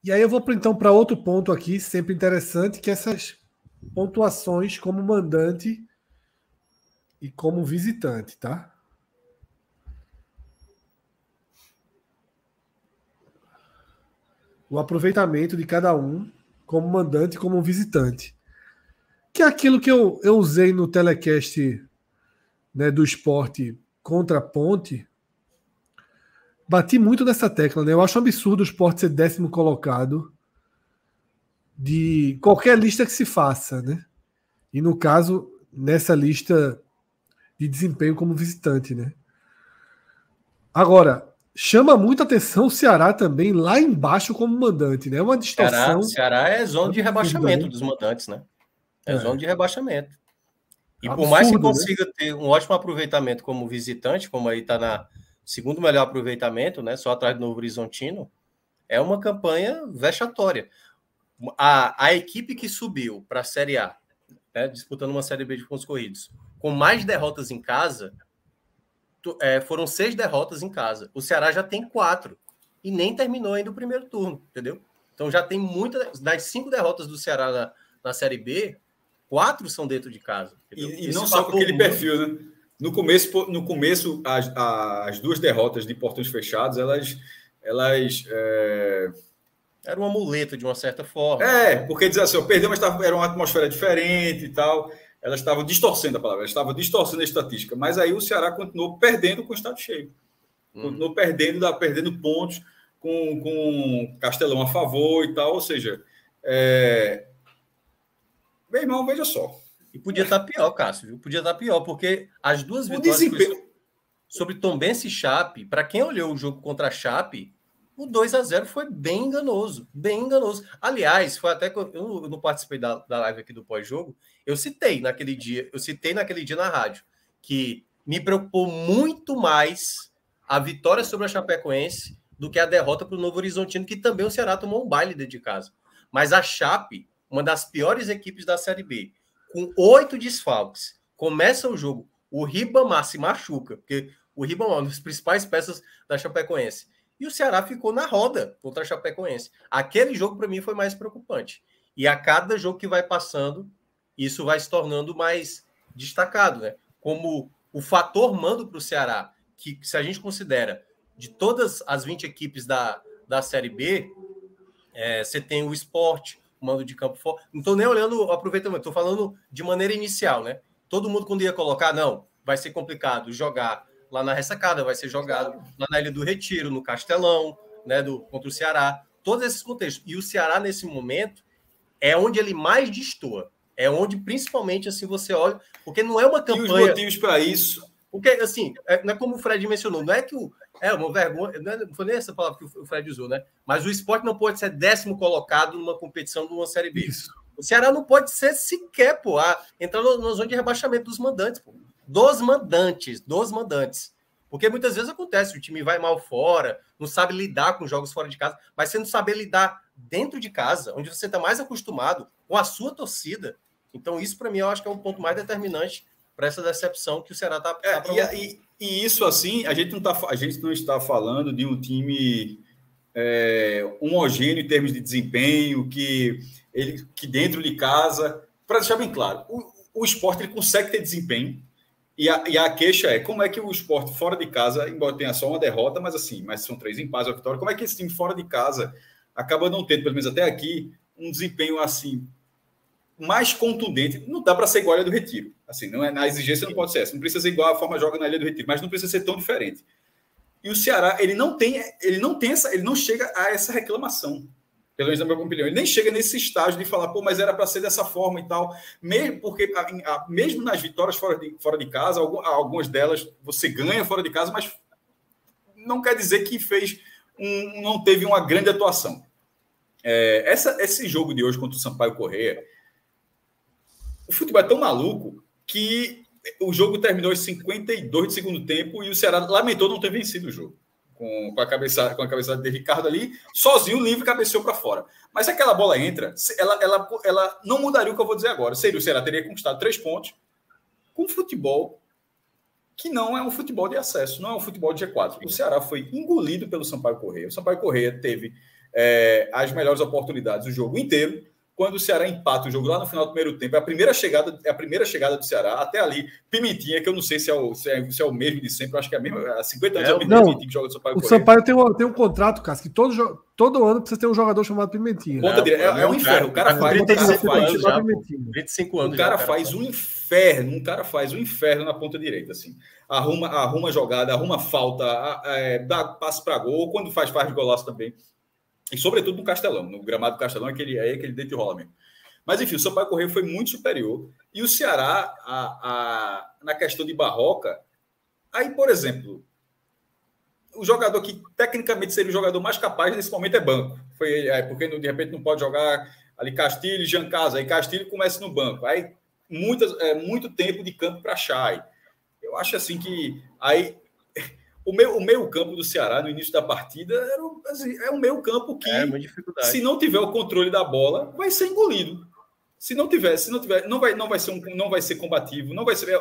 E aí eu vou então para outro ponto aqui, sempre interessante, que é essas pontuações como mandante e como visitante, tá? O aproveitamento de cada um como mandante e como visitante. Que é aquilo que eu usei no telecast, né, do esporte contra a Ponte. Bati muito nessa tecla, né? Eu acho um absurdo o esporte ser 10º colocado de qualquer lista que se faça, né? E no caso, nessa lista de desempenho como visitante, né? Agora, chama muita atenção o Ceará também lá embaixo como mandante, né? É uma distorção Ceará é zona de absurda, rebaixamento né? dos mandantes, né? É zona de rebaixamento. E por mais que Absurdo, né? consiga ter um ótimo aproveitamento como visitante, como aí está na segundo melhor aproveitamento, né? Só atrás do Novo Horizontino, é uma campanha vexatória. A equipe que subiu para a Série A, né, disputando uma Série B de pontos corridos, com mais derrotas em casa, foram 6 derrotas em casa. O Ceará já tem 4 e nem terminou ainda o primeiro turno, entendeu? Então já tem muitas das 5 derrotas do Ceará na Série B, 4 são dentro de casa. E não só com aquele perfil, né? No começo as 2 derrotas de portões fechados, elas era um amuleto de uma certa forma. Porque dizer assim, perdeu, mas era uma atmosfera diferente e tal. Elas estavam distorcendo a palavra, elas estavam distorcendo a estatística. Mas aí o Ceará continuou perdendo com o estado cheio. Continuou perdendo pontos com Castelão a favor e tal. Ou seja, meu irmão, veja só. E podia estar pior, Cássio, viu? Podia estar pior, porque as 2 vitórias sobre Tombense e Chape, para quem olhou o jogo contra a Chape, o 2-0 foi bem enganoso, bem enganoso. Aliás, foi até que eu não participei da live aqui do pós-jogo, eu citei naquele dia na rádio, que me preocupou muito mais a vitória sobre a Chapecoense do que a derrota para o Novo Horizontino, que também o Ceará tomou um baile dentro de casa. Mas a Chape, uma das piores equipes da Série B, com 8 desfalques, começa o jogo, o Ribamar se machuca, porque o Ribamar é uma das principais peças da Chapecoense. E o Ceará ficou na roda contra a Chapecoense. Aquele jogo, para mim, foi mais preocupante. E a cada jogo que vai passando, isso vai se tornando mais destacado, né? Como o fator mando para o Ceará, que se a gente considera de todas as 20 equipes da Série B, você tem o Sport, o mando de campo fora. Não estou nem olhando o aproveitamento, estou falando de maneira inicial, né? Todo mundo, quando ia colocar, não, vai ser complicado jogar lá na Ressacada, vai ser jogado lá na Ilha do Retiro, no Castelão, né, contra o Ceará. Todos esses contextos. E o Ceará, nesse momento, é onde ele mais destoa. É onde, principalmente, assim, você olha... Porque não é uma campanha... E os motivos para isso... Porque, assim, não é como o Fred mencionou, não é que uma vergonha, não foi nem essa palavra que o Fred usou, né? Mas o Sport não pode ser 10º colocado numa competição de uma Série B. Isso. O Ceará não pode ser sequer, entrar na zona de rebaixamento dos mandantes, pô. Dos mandantes. Porque muitas vezes acontece, o time vai mal fora, não sabe lidar com jogos fora de casa, mas você não saber lidar dentro de casa, onde você está mais acostumado com a sua torcida. Então, isso, para mim, eu acho que é um ponto mais determinante para essa decepção que o Ceará está e isso, assim, a gente não está falando de um time homogêneo em termos de desempenho, que dentro de casa, para deixar bem claro, o Sport ele consegue ter desempenho, e a queixa é como é que o Sport fora de casa, embora tenha só uma derrota, mas são 3 empates, uma vitória, como é que esse time fora de casa acaba não tendo, pelo menos até aqui, um desempenho assim mais contundente? Não dá para ser igual a Ilha do Retiro. Assim, não é, na exigência não pode ser essa. Não precisa ser igual a forma joga na Ilha do Retiro, mas não precisa ser tão diferente. E o Ceará, ele não chega a essa reclamação. Pelo menos na minha opinião. Ele nem chega nesse estágio de falar, mas era para ser dessa forma e tal. Mesmo porque, mesmo nas vitórias fora de casa, algumas delas você ganha fora de casa, mas não quer dizer que não teve uma grande atuação. Esse jogo de hoje contra o Sampaio Corrêa, o futebol é tão maluco que o jogo terminou aos 52 do segundo tempo e o Ceará lamentou não ter vencido o jogo. Com a cabeçada de Ricardo ali, sozinho, livre, cabeceou para fora. Mas se aquela bola entra, ela não mudaria o que eu vou dizer agora. Seria o Ceará teria conquistado 3 pontos com futebol que não é um futebol de acesso, não é um futebol de G4. O Ceará foi engolido pelo Sampaio Corrêa. O Sampaio Corrêa teve as melhores oportunidades o jogo inteiro. Quando o Ceará empata o jogo lá no final do primeiro tempo, é a primeira chegada do Ceará, até ali, Pimentinha, que eu não sei se é o mesmo de sempre, eu acho que é a mesma, há 50 anos é o mesmo Pimentinha que joga do Sampaio Corrêa. O Sampaio tem um contrato, Cássio, que todo ano precisa ter um jogador chamado Pimentinha. É um inferno. O cara faz 35 anos já, 25 anos. O cara faz um inferno na ponta direita, assim. Arruma jogada, arruma falta, dá passe para gol, quando faz golaço também. E sobretudo no Castelão, no gramado do Castelão, aquele deito e rola mesmo. Mas enfim, o Sampaio Corrêa foi muito superior. E o Ceará, na questão de Barroca, aí, por exemplo, o jogador que tecnicamente seria o jogador mais capaz nesse momento é banco. Porque de repente não pode jogar ali Castilho e Jean Casa. Aí Castilho começa no banco. Aí muito tempo de campo para Chay. Eu acho assim que aí o meio campo do Ceará no início da partida é um meio campo que, se não tiver o controle da bola, vai ser engolido. Se não tiver, não vai ser combativo, não vai ser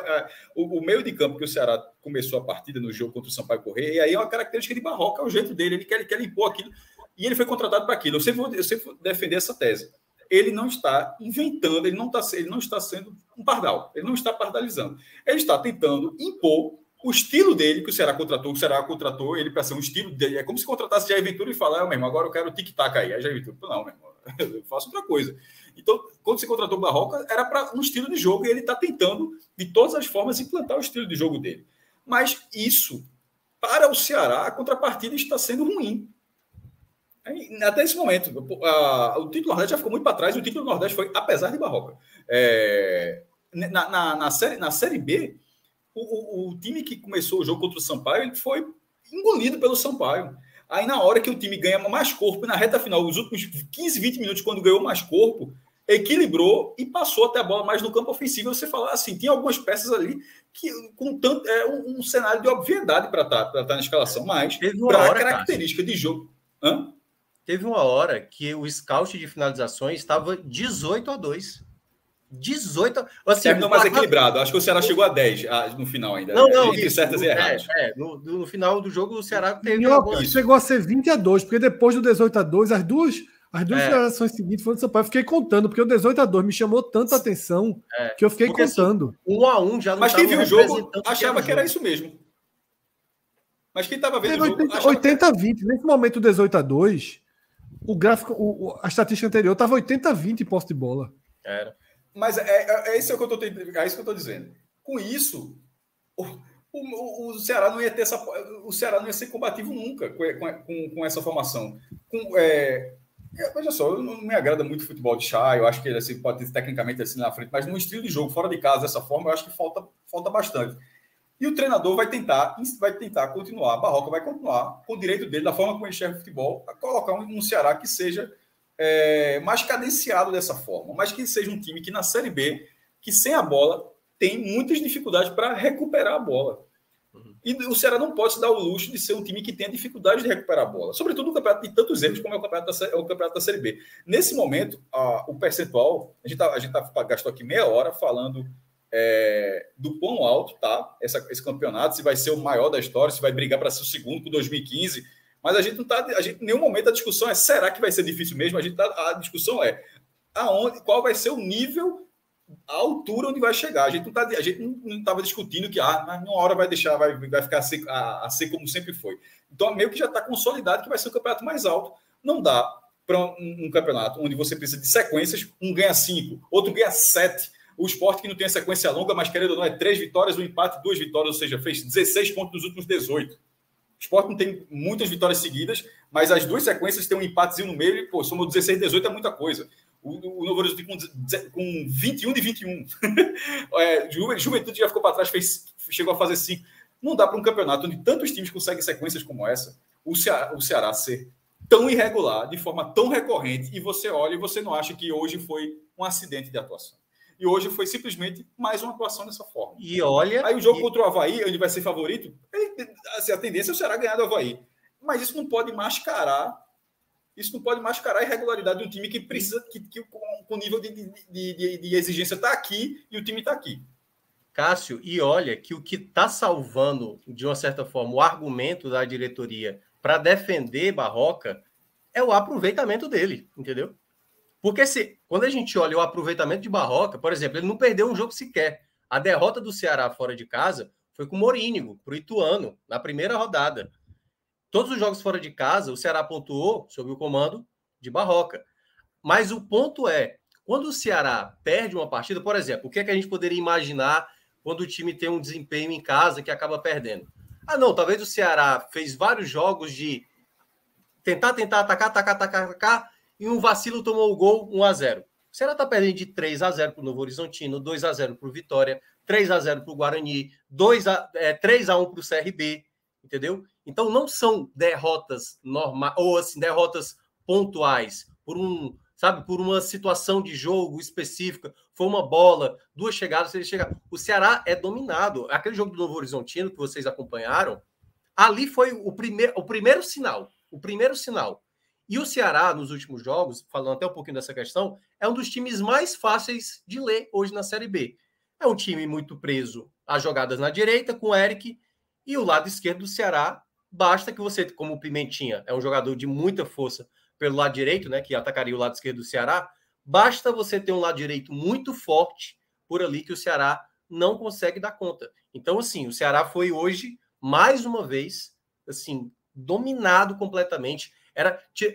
o meio de campo que o Ceará começou a partida no jogo contra o Sampaio Corrêa, e aí é uma característica de Barroca, é o jeito dele, ele quer impor aquilo, e ele foi contratado para aquilo. Eu sempre vou defender essa tese. Ele não está inventando, ele não está sendo um pardal, ele não está pardalizando. Ele está tentando impor o estilo dele, que o Ceará contratou ele para ser um estilo dele. É como se contratasse Jair Ventura e falar, meu irmão, agora eu quero tic-tac aí. Aí Jair Ventura, não, meu irmão, eu faço outra coisa. Então, quando você contratou o Barroca, era para um estilo de jogo, e ele está tentando, de todas as formas, implantar o estilo de jogo dele. Mas isso, para o Ceará, a contrapartida está sendo ruim. Até esse momento, o título Nordeste já ficou muito para trás, o título Nordeste foi apesar de Barroca. Na Série B, o time que começou o jogo contra o Sampaio, ele foi engolido pelo Sampaio. Aí, na hora que o time ganha mais corpo, na reta final, os últimos 15, 20 minutos, quando ganhou mais corpo, equilibrou e passou até a bola mais no campo ofensivo. Você fala assim, tem algumas peças ali que com tanto um cenário de obviedade para estar na escalação, mas para a característica de jogo. Teve uma hora que o scout de finalizações estava 18-2. 18. Assim, terminou mais equilibrado. Acho que o Ceará chegou a 10 no final ainda. Não, entre certas e erradas. No final do jogo, o Ceará teve. Chegou a ser 20-2, porque depois do 18-2, as duas finalizações seguintes foram do Sampaio. Eu fiquei contando, porque o 18-2 me chamou tanta atenção que eu fiquei contando. Assim, 1-1 já não. Mas quem viu o jogo achava que era isso mesmo. Mas quem estava vendo o jogo. 80-20. Nesse momento, o 18-2, o gráfico, a estatística anterior estava 80-20 em posse de bola. Era. Mas é isso que eu estou dizendo. Com isso, o Ceará não ia ter o Ceará não ia ser combativo nunca com essa formação. Veja só, não me agrada muito o futebol de Chay, eu acho que ele assim, pode ter tecnicamente assim na frente, mas no estilo de jogo, fora de casa, dessa forma, eu acho que falta bastante. E o treinador vai tentar continuar, a Barroca vai continuar com o direito dele, da forma como ele enxerga o futebol, a colocar um Ceará que seja mais cadenciado dessa forma, mas que seja um time que na Série B, que sem a bola, tem muitas dificuldades para recuperar a bola. E o Ceará não pode se dar o luxo de ser um time que tenha dificuldade de recuperar a bola, sobretudo no campeonato de tantos erros como é o campeonato da Série B. Nesse momento, o percentual, a gente gastou aqui meia hora falando do quão alto tá esse campeonato, se vai ser o maior da história, se vai brigar para ser o segundo com 2015. Mas a gente não está. Em nenhum momento a discussão será que vai ser difícil mesmo? A discussão qual vai ser o nível, a altura onde vai chegar. A gente não estava discutindo que uma hora vai ficar a ser como sempre foi. Então, meio que já está consolidado que vai ser o campeonato mais alto. Não dá para um campeonato onde você precisa de sequências, um ganha 5, outro ganha 7. O Sport que não tem a sequência longa, mas querendo ou não, é 3 vitórias, um empate, 2 vitórias, ou seja, fez 16 pontos nos últimos 18. O Sport não tem muitas vitórias seguidas, mas as duas sequências têm um empatezinho no meio e, somou 16, 18 é muita coisa. O Novo Horizonte com 21 de 21. Juventude já ficou para trás, chegou a fazer 5. Não dá para um campeonato onde tantos times conseguem sequências como essa, o Ceará ser tão irregular, de forma tão recorrente, e você olha e você não acha que hoje foi um acidente de atuação. E hoje foi simplesmente mais uma atuação dessa forma. E olha... Aí o jogo contra o Avaí, ele vai ser favorito, a tendência é o Ceará ganhar do Avaí. Mas isso não pode mascarar a irregularidade de um time que precisa, que o nível de exigência está aqui e o time está aqui. Cássio, e olha que o que está salvando, de uma certa forma, o argumento da diretoria para defender Barroca é o aproveitamento dele, entendeu? Porque quando a gente olha o aproveitamento de Barroca, por exemplo, ele não perdeu um jogo sequer. A derrota do Ceará fora de casa foi com o Morínigo, para o Ituano, na primeira rodada. Todos os jogos fora de casa, o Ceará pontuou sob o comando de Barroca. Mas o ponto é, quando o Ceará perde uma partida, por exemplo, o que é que a gente poderia imaginar quando o time tem um desempenho em casa que acaba perdendo? Ah, não, talvez o Ceará fez vários jogos de tentar, atacar, e um vacilo tomou o gol 1-0. O Ceará está perdendo de 3-0 para o Novo Horizontino, 2-0 para o Vitória, 3-0 para o Guarani, 3-1 para o CRB, entendeu? Então não são derrotas normais, ou assim, derrotas pontuais, por uma situação de jogo específica, foi uma bola, 2 chegadas, ele chega. O Ceará é dominado. Aquele jogo do Novo Horizontino que vocês acompanharam, ali foi o primeiro sinal. O primeiro sinal. E o Ceará, nos últimos jogos, falando até um pouquinho dessa questão, é um dos times mais fáceis de ler hoje na Série B. É um time muito preso às jogadas na direita, com o Eric, e o lado esquerdo do Ceará, basta que você, como o Pimentinha, é um jogador de muita força pelo lado direito, né, que atacaria o lado esquerdo do Ceará, basta você ter um lado direito muito forte por ali que o Ceará não consegue dar conta. Então, assim, o Ceará foi hoje, mais uma vez, assim, dominado completamente.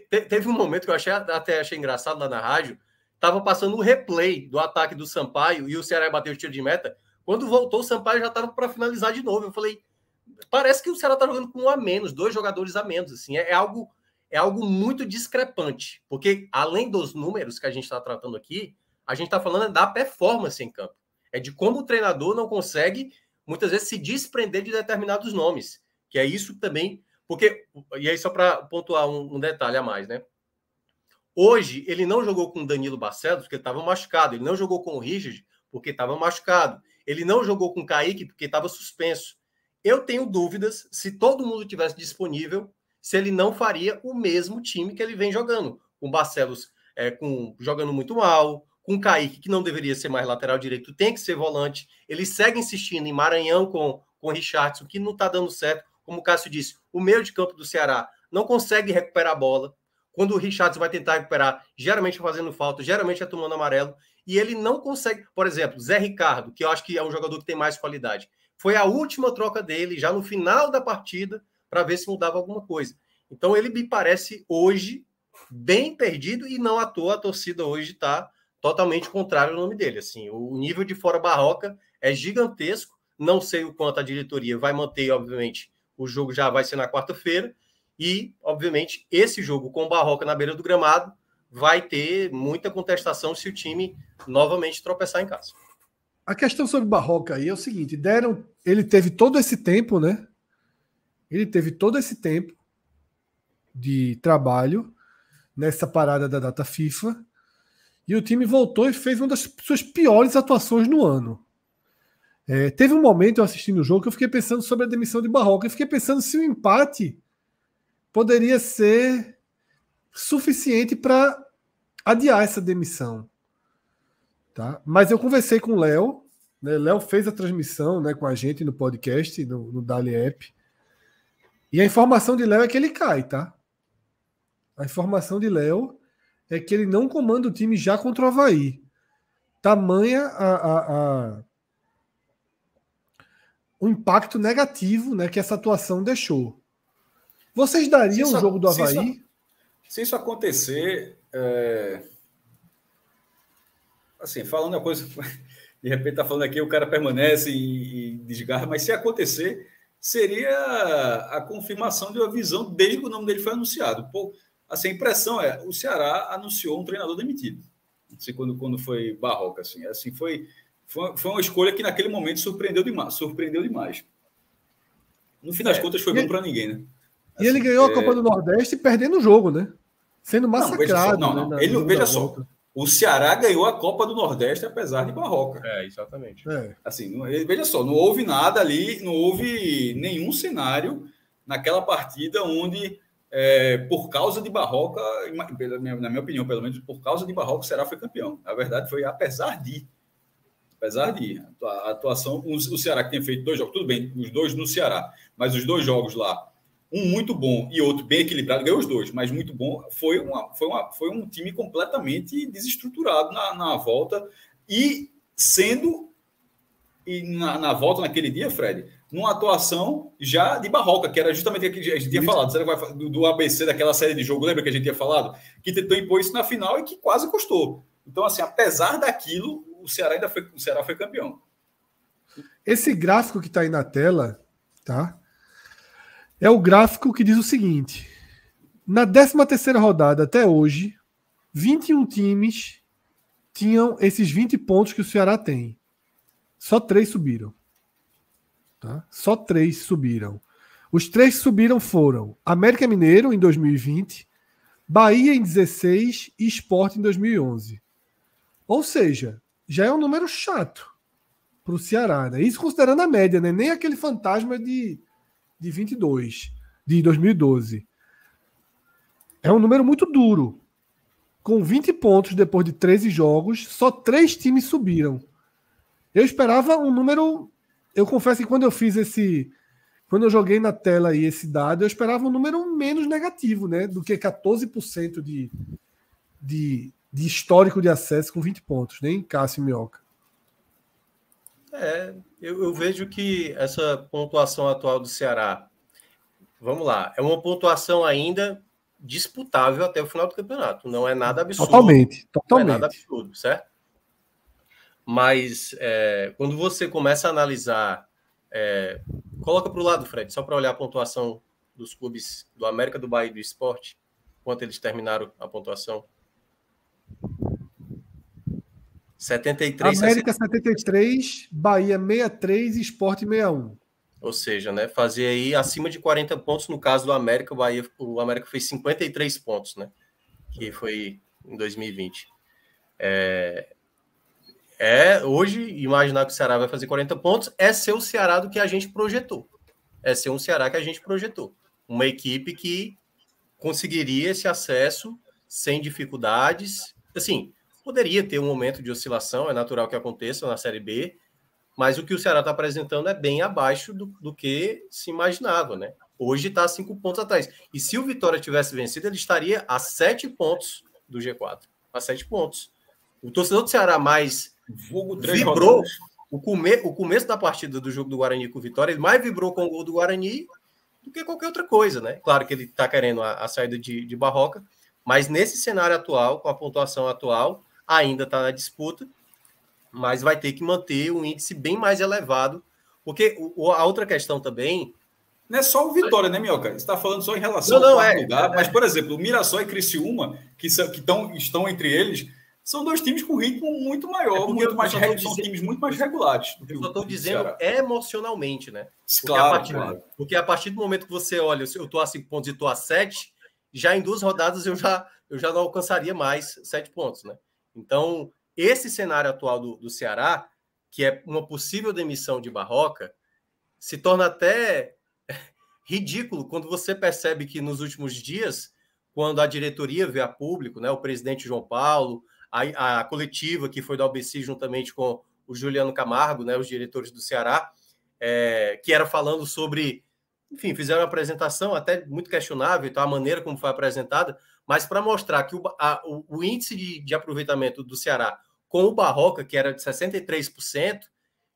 Teve um momento que eu até achei engraçado lá na rádio, estava passando o replay do ataque do Sampaio e o Ceará bateu o tiro de meta. Quando voltou, o Sampaio já estava para finalizar de novo. Eu falei, parece que o Ceará está jogando com 1 a menos, 2 jogadores a menos. Assim, é algo muito discrepante, porque além dos números que a gente está tratando aqui, a gente está falando da performance em campo. É de como o treinador não consegue, muitas vezes, se desprender de determinados nomes, que é isso também. Porque, e aí só para pontuar um detalhe a mais, né? Hoje, ele não jogou com o Danilo Barcelos porque estava machucado. Ele não jogou com o Richard porque estava machucado. Ele não jogou com o Kaique porque estava suspenso. Eu tenho dúvidas, se todo mundo tivesse disponível, se ele não faria o mesmo time que ele vem jogando. Com o Barcelos jogando muito mal, com o Kaique, que não deveria ser mais lateral direito, tem que ser volante. Ele segue insistindo em Maranhão com o Richardson, que não está dando certo. Como o Cássio disse, o meio de campo do Ceará não consegue recuperar a bola. Quando o Richardson vai tentar recuperar, geralmente fazendo falta, geralmente é tomando amarelo. E ele não consegue... Por exemplo, Zé Ricardo, que eu acho que é um jogador que tem mais qualidade. Foi a última troca dele, já no final da partida, para ver se mudava alguma coisa. Então, ele me parece hoje bem perdido e não à toa a torcida hoje está totalmente contrária ao nome dele. Assim, o nível de fora Barroca é gigantesco. Não sei o quanto a diretoria vai manter, obviamente. O jogo já vai ser na quarta-feira e, obviamente, esse jogo com o Barroca na beira do gramado vai ter muita contestação se o time novamente tropeçar em casa. A questão sobre Barroca aí é o seguinte, ele teve todo esse tempo, né? Ele teve todo esse tempo de trabalho nessa parada da data FIFA e o time voltou e fez uma das suas piores atuações no ano. Teve um momento eu assistindo o jogo que eu fiquei pensando sobre a demissão de Barroca. Eu fiquei pensando se o empate poderia ser suficiente para adiar essa demissão. Tá? Mas eu conversei com o Léo. Né? Léo fez a transmissão, né, com a gente no podcast, no Dali App. E a informação de Léo é que ele cai, tá? A informação de Léo é que ele não comanda o time já contra o Avaí. Tamanha o impacto negativo, né, que essa atuação deixou. Vocês dariam o jogo do Avaí? Se isso acontecer, assim, falando uma coisa, de repente tá falando aqui, o cara permanece e desgarra, mas se acontecer, seria a confirmação de uma visão desde que o nome dele foi anunciado. Pô, assim, a impressão o Ceará anunciou um treinador demitido. Assim, quando foi Barroca, assim foi uma escolha que naquele momento surpreendeu demais. No fim das contas foi bom para ninguém, né? E ele ganhou a Copa do Nordeste perdendo o jogo, né? Sendo massacrado. Veja só. O Ceará ganhou a Copa do Nordeste apesar de Barroca. Exatamente. Assim, veja só, não houve nada ali, não houve nenhum cenário naquela partida onde, por causa de Barroca, na minha opinião, pelo menos, por causa de Barroca, o Ceará foi campeão. Na verdade, foi apesar de a atuação, o Ceará que tem feito 2 jogos, tudo bem, os 2 no Ceará, mas os 2 jogos lá, um muito bom e outro bem equilibrado, ganhou os dois, mas muito bom, foi um time completamente desestruturado na volta e sendo, na volta naquele dia, Fred, numa atuação já de Barroca, que era justamente o que a gente tinha falado, do ABC, daquela série de jogo, lembra que a gente tinha falado? Que tentou impor isso na final e que quase custou. Então, assim, apesar daquilo, o Ceará foi campeão. Esse gráfico que está aí na tela, tá? É o gráfico que diz o seguinte: na 13ª rodada até hoje, 21 times tinham esses 20 pontos que o Ceará tem. Só 3 subiram. Tá? Só 3 subiram. Os 3 que subiram foram América Mineiro em 2020, Bahia em 16 e Sport em 2011. Ou seja, já é um número chato para o Ceará. Né? Isso considerando a média, né? Nem aquele fantasma de 22, de 2012. É um número muito duro. Com 20 pontos depois de 13 jogos, só 3 times subiram. Eu esperava um número... Eu confesso que quando eu fiz quando eu joguei na tela aí esse dado, eu esperava um número menos negativo, né? Do que 14% de histórico de acesso com 20 pontos, nem Cássio e Minhoca. Eu vejo que essa pontuação atual do Ceará, vamos lá, é uma pontuação ainda disputável até o final do campeonato. Não é nada absurdo. Totalmente. Não é nada absurdo, certo? Mas quando você começa a analisar, coloca para o lado, Fred, só para olhar a pontuação dos clubes do América, do Bahia e do Sport, quanto eles terminaram a pontuação. 73, América 73, Bahia 63 e Sport 61. Ou seja, né, fazer aí acima de 40 pontos. No caso do América, o América fez 53 pontos, né? Que foi em 2020. Hoje, imaginar que o Ceará vai fazer 40 pontos é ser o Ceará do que a gente projetou. É ser um Ceará que a gente projetou. Uma equipe que conseguiria esse acesso sem dificuldades. Assim, poderia ter um momento de oscilação, é natural que aconteça na Série B, mas o que o Ceará está apresentando é bem abaixo do que se imaginava, né? Hoje está 5 pontos atrás. E se o Vitória tivesse vencido, ele estaria a 7 pontos do G4. A 7 pontos. O torcedor do Ceará mais vibrou. O começo da partida do jogo do Guarani com o Vitória, ele mais vibrou com o gol do Guarani do que qualquer outra coisa, né? Claro que ele está querendo a saída de Barroca, mas nesse cenário atual, com a pontuação atual, ainda está na disputa, mas vai ter que manter um índice bem mais elevado, porque a outra questão também... Não é só o Vitória, né, Minhoca? Você está falando só em relação ao quarto lugar, mas, por exemplo, o Mirassol e Criciúma, que estão entre eles, são 2 times com ritmo muito maior, são times muito mais regulares. Eu só estou dizendo emocionalmente, né? Claro. Porque a partir do momento que você olha, eu estou a 5 pontos e estou a 7, já em 2 rodadas eu já não alcançaria mais 7 pontos, né? Então, esse cenário atual do Ceará, que é uma possível demissão de Barroca, se torna até ridículo quando você percebe que nos últimos dias, quando a diretoria veio a público, né, o presidente João Paulo, a coletiva que foi do ABC juntamente com o Juliano Camargo, né, os diretores do Ceará, que era falando sobre... Enfim, fizeram uma apresentação até muito questionável, então, a maneira como foi apresentada, mas para mostrar que o índice de aproveitamento do Ceará com o Barroca, que era de 63%,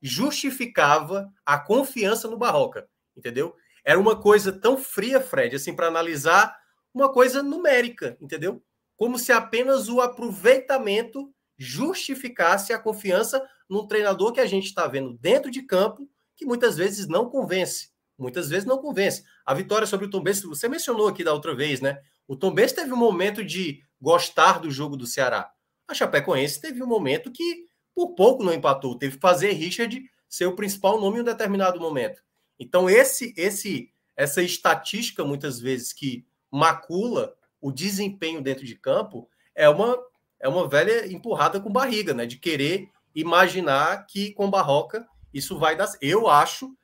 justificava a confiança no Barroca, entendeu? Era uma coisa tão fria, Fred, assim, para analisar uma coisa numérica, entendeu? Como se apenas o aproveitamento justificasse a confiança num treinador que a gente está vendo dentro de campo, que muitas vezes não convence. Muitas vezes não convence. A vitória sobre o Tombense, você mencionou aqui da outra vez, né? O Tombense teve um momento de gostar do jogo do Ceará. A Chapecoense teve um momento que, por pouco, não empatou. Teve que fazer Richard ser o principal nome em um determinado momento. Então, essa estatística, muitas vezes, que macula o desempenho dentro de campo, é uma velha empurrada com barriga, né? De querer imaginar que com Barroca isso vai dar... Eu acho...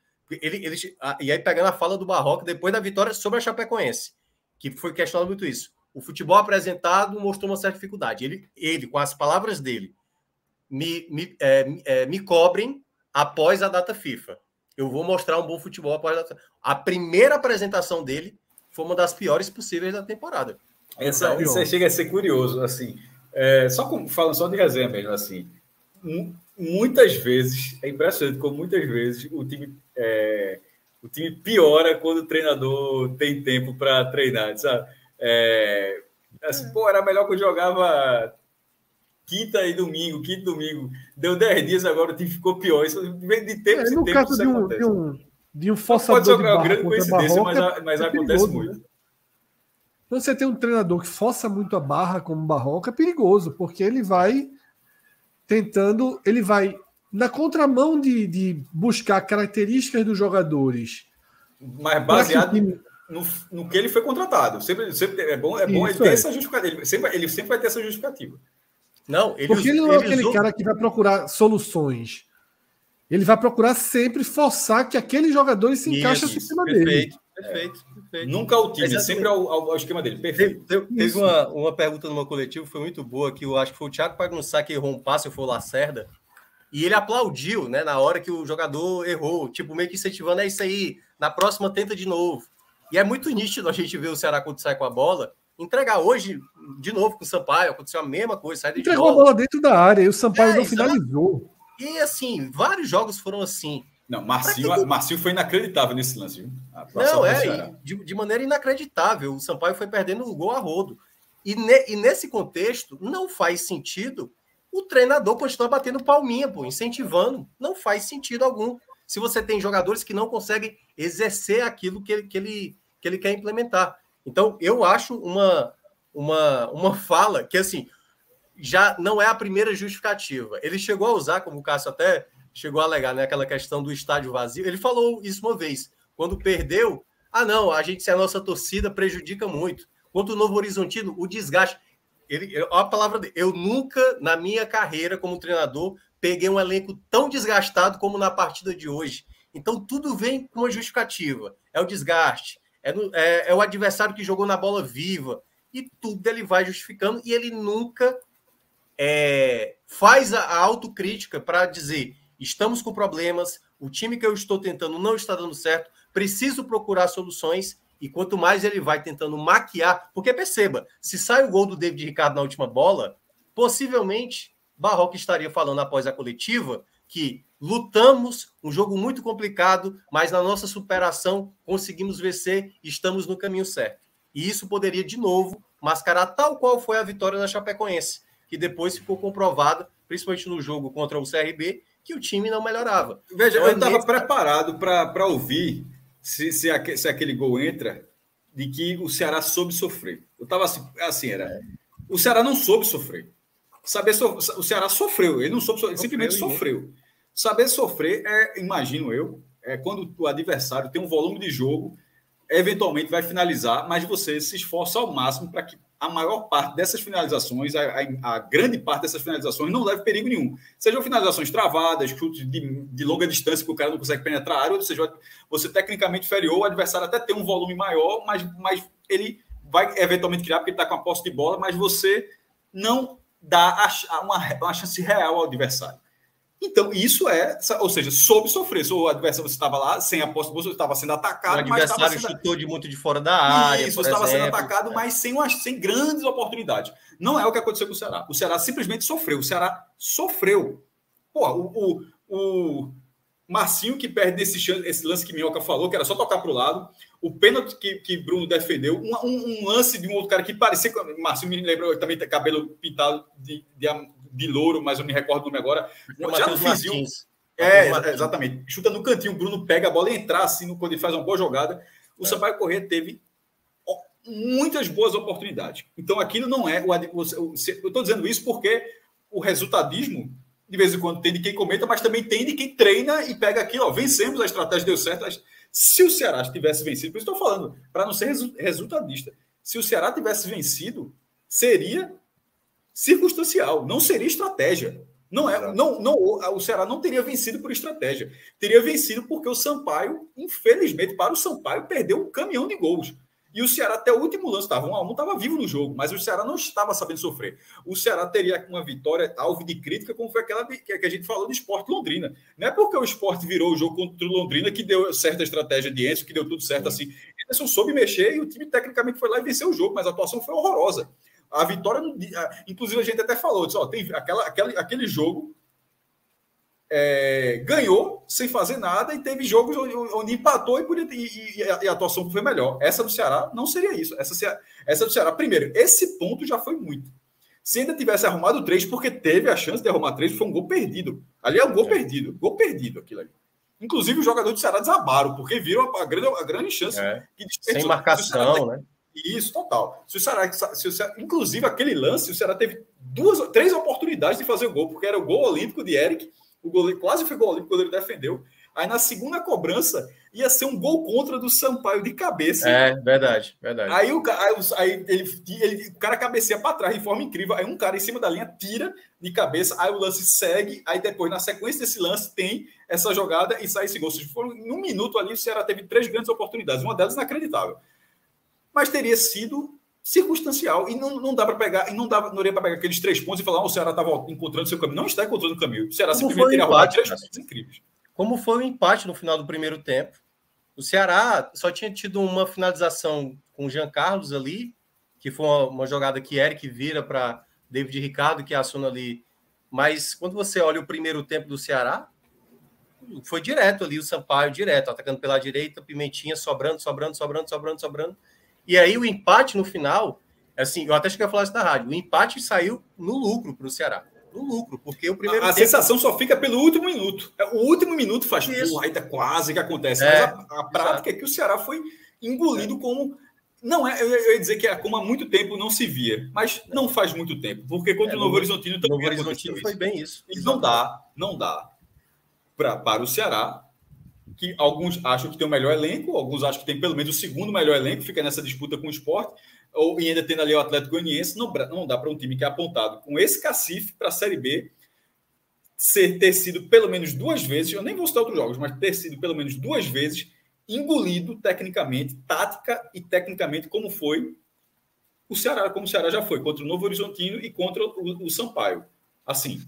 E aí, pegando a fala do Barroca, depois da vitória sobre a Chapecoense, que foi questionado muito isso. O futebol apresentado mostrou uma certa dificuldade. Ele com as palavras dele, me cobrem após a data FIFA. Eu vou mostrar um bom futebol após a data. A primeira apresentação dele foi uma das piores possíveis da temporada. Isso chega a ser curioso, assim. Falando só de resenha mesmo, assim. Muitas vezes, é impressionante como muitas vezes o time piora quando o treinador tem tempo para treinar, sabe? Era melhor que eu jogava quinta e domingo. Deu 10 dias, agora o time ficou pior. Isso de tempo em tempo caso isso acontece. De um forçador pode ser de uma barra grande coincidência, Barroca, mas acontece perigoso, muito. Né? Quando você tem um treinador que força muito a barra como o Barroca, é perigoso, porque ele vai na contramão de buscar características dos jogadores. Mas baseado no que ele foi contratado. Sempre é bom ele ter essa justificativa. Ele sempre vai ter essa justificativa. Porque ele não é aquele cara que vai procurar soluções. Ele vai procurar sempre forçar que aqueles jogadores se encaixem no sistema dele. Perfeito. Nunca ao time, sempre ao esquema dele. Perfeito. Teve uma pergunta no meu coletivo, foi muito boa, que eu acho que foi o Thiago Pagnussá que errou um passe, ou foi o Lacerda, e ele aplaudiu, né, na hora que o jogador errou, tipo, meio que incentivando, é isso aí, na próxima tenta de novo. E é muito nítido a gente ver o Ceará quando sai com a bola, entregar hoje, de novo com o Sampaio, aconteceu a mesma coisa, sai de bola. Entregou a bola dentro da área, e o Sampaio não finalizou. E assim, vários jogos foram assim. Não, Marcinho foi inacreditável nesse lance, viu? De maneira inacreditável. O Sampaio foi perdendo o gol a rodo. E nesse contexto, não faz sentido o treinador continuar batendo palminha, incentivando. Não faz sentido algum. Se você tem jogadores que não conseguem exercer aquilo que ele quer implementar. Então, eu acho uma fala que, assim, já não é a primeira justificativa. Ele chegou a usar, como o Cássio até chegou a alegar, né, aquela questão do estádio vazio. Ele falou isso uma vez. Quando perdeu, se a nossa torcida prejudica muito. Quanto o Novo Horizontino, o desgaste. A palavra dele, eu nunca, na minha carreira como treinador, peguei um elenco tão desgastado como na partida de hoje. Então, tudo vem com uma justificativa. É o desgaste, é o adversário que jogou na bola viva. E tudo ele vai justificando e ele nunca faz a autocrítica para dizer: estamos com problemas, o time que eu estou tentando não está dando certo, preciso procurar soluções. E quanto mais ele vai tentando maquiar, porque perceba, se sai o gol do David Ricardo na última bola, possivelmente Barroca estaria falando após a coletiva que lutamos, um jogo muito complicado, mas na nossa superação conseguimos vencer, estamos no caminho certo. E isso poderia, de novo, mascarar tal qual foi a vitória da Chapecoense, que depois ficou comprovada, principalmente no jogo contra o CRB, que o time não melhorava. Veja, eu estava preparado para ouvir se aquele gol entra, de que o Ceará soube sofrer. Eu estava assim, o Ceará não soube sofrer. O Ceará sofreu, ele não soube, simplesmente sofreu. Saber sofrer imagino eu, quando o adversário tem um volume de jogo, eventualmente vai finalizar, mas você se esforça ao máximo para que a maior parte dessas finalizações, a grande parte dessas finalizações não leve perigo nenhum. Sejam finalizações travadas, chutes de longa distância que o cara não consegue penetrar a área, ou seja, você tecnicamente inferior, o adversário até tem um volume maior, mas ele vai eventualmente criar porque ele está com a posse de bola, mas você não dá uma chance real ao adversário. Então, isso ou seja, soube sofrer. Se o adversário, você estava lá, sem a posse de bola, você estava sendo atacado. O adversário chutou de muito de fora da área. Isso, você estava sendo atacado, mas sem grandes oportunidades. Não é o que aconteceu com o Ceará. O Ceará simplesmente sofreu. O Ceará sofreu. O Marcinho que perde esse lance que Minhoca falou, que era só tocar para o lado. O pênalti que Bruno defendeu. Um lance de um outro cara que parecia... Marcinho me lembrou também, cabelo pintado de louro, mas eu me recordo do nome agora. Já no finzinho. Exatamente. Chuta no cantinho, o Bruno pega a bola e entra assim quando ele faz uma boa jogada. O Sampaio Corrêa teve muitas boas oportunidades. Então, aquilo não é... Eu estou dizendo isso porque o resultadismo, de vez em quando, tem de quem comenta, mas também tem de quem treina e pega aquilo. Vencemos, a estratégia deu certo. Se o Ceará tivesse vencido, por isso estou falando, para não ser resultadista, se o Ceará tivesse vencido, seria circunstancial, não seria estratégia. O Ceará não teria vencido por estratégia. Teria vencido porque o Sampaio, infelizmente, para o Sampaio, perdeu um caminhão de gols. E o Ceará, até o último lance, estava 1-1, estava vivo no jogo, mas o Ceará não estava sabendo sofrer. O Ceará teria uma vitória alvo de crítica, como foi aquela que a gente falou do Sport Londrina. Não é porque o Sport virou o jogo contra o Londrina que deu certa estratégia de Enzo, que deu tudo certo assim. Enzo soube mexer e o time tecnicamente foi lá e venceu o jogo, mas a atuação foi horrorosa. A vitória, inclusive a gente até falou, disse, tem aquele jogo ganhou sem fazer nada e teve jogos onde empatou e a atuação foi melhor. Essa do Ceará não seria isso. Essa do Ceará, primeiro, esse ponto já foi muito. Se ainda tivesse arrumado 3, porque teve a chance de arrumar 3, foi um gol perdido. Ali é um gol perdido. Gol perdido aquilo ali. Inclusive, os jogadores do Ceará desabaram, porque viram a grande chance. Sem marcação, né? Isso, total. Se o Ceará, inclusive, aquele lance, o Ceará teve 3 oportunidades de fazer o gol, porque era o gol olímpico de Eric. O goleiro quase foi gol olímpico quando ele defendeu. Aí na segunda cobrança ia ser um gol contra do Sampaio de cabeça. Verdade. Aí o cara cabeceia para trás de forma incrível. Aí um cara em cima da linha tira de cabeça. Aí o lance segue. Aí depois, na sequência desse lance, tem essa jogada e sai esse gol. Se for em um minuto ali, o Ceará teve 3 grandes oportunidades. Uma delas inacreditável. Mas teria sido circunstancial, e não dá para pegar, não daria para pegar aqueles 3 pontos e falar, o Ceará estava encontrando seu caminho. Não está encontrando o caminho. O Ceará simplesmente teria arrumado 3 pontos incríveis. Como foi o empate no final do primeiro tempo? O Ceará só tinha tido uma finalização com o Jean Carlos ali, que foi uma jogada que Eric vira para David Ricardo, que aciona ali. Mas quando você olha o primeiro tempo do Ceará, foi direto ali, o Sampaio direto, atacando pela direita, Pimentinha sobrando. E aí o empate no final, assim, eu até cheguei a falar isso na rádio, o empate saiu no lucro para o Ceará. No lucro, porque o primeiro tempo... sensação só fica pelo último minuto. O último minuto faz, porra, aí tá quase que acontece. Mas a prática é que o Ceará foi engolido como... Não é, eu ia dizer que como há muito tempo não se via, mas não faz muito tempo, porque contra o Novo Horizontino também Novo Horizontino foi bem isso. E não dá para o Ceará, que alguns acham que tem o melhor elenco, alguns acham que tem pelo menos o segundo melhor elenco, fica nessa disputa com o Sport, e ainda tendo ali o Atlético Goianiense, não dá para um time que é apontado com esse cacife para a Série B ter sido pelo menos 2 vezes, eu nem vou citar outros jogos, mas ter sido pelo menos 2 vezes engolido tecnicamente, tática e tecnicamente, como foi o Ceará, como o Ceará já foi, contra o Novo Horizontino e contra o Sampaio. Assim,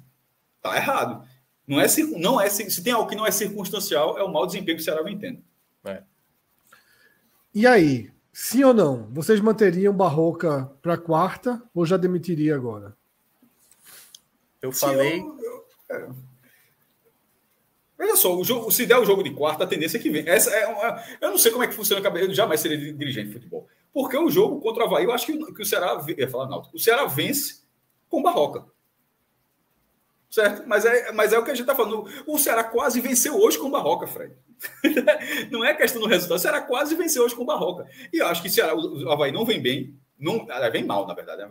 tá errado. Não é, se tem algo que não é circunstancial, é o mau desempenho que o Ceará vem tendo. E aí, sim ou não? Vocês manteriam Barroca para quarta ou já demitiria agora? Eu falei... Veja só, se der o jogo de quarta, a tendência é que vem. Eu não sei como é que funciona a cabeça, eu jamais seria dirigente de futebol. Porque o jogo contra o Avaí, eu acho que o Ceará... Eu ia falar, não, o Ceará vence com Barroca. Certo? Mas é o que a gente está falando. O Ceará quase venceu hoje com o Barroca, Fred. Não é questão do resultado. O Ceará quase venceu hoje com o Barroca. E eu acho que o Avaí não vem bem. Vem mal, na verdade.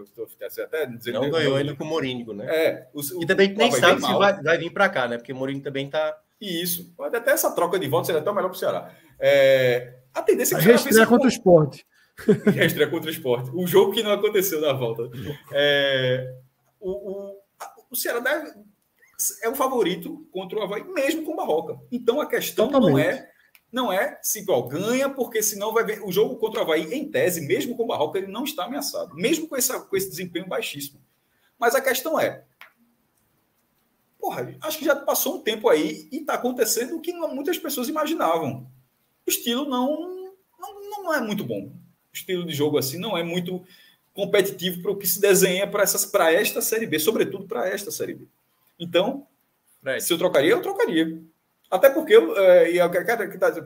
Até dizendo não ganhou ainda com o Mourinho, né? E também nem sabe se vai vir para cá, né? Porque o Mourinho também está... Isso. Pode até essa troca de votos seria até o melhor para o Ceará. A tendência é que o Ceará contra o Sport. Reestreia contra o Sport. O jogo que não aconteceu na volta. O Ceará é o favorito contra o Avaí, mesmo com o Barroca. Então a questão não é se ganha, porque senão vai ver. O jogo contra o Avaí, em tese, mesmo com o Barroca, ele não está ameaçado, mesmo com esse desempenho baixíssimo. Mas a questão é, acho que já passou um tempo aí e está acontecendo o que muitas pessoas imaginavam. O estilo não é muito bom. O estilo de jogo assim não é muito competitivo para o que se desenha para esta Série B, sobretudo para esta Série B. Então, se eu trocaria, eu trocaria. Até porque,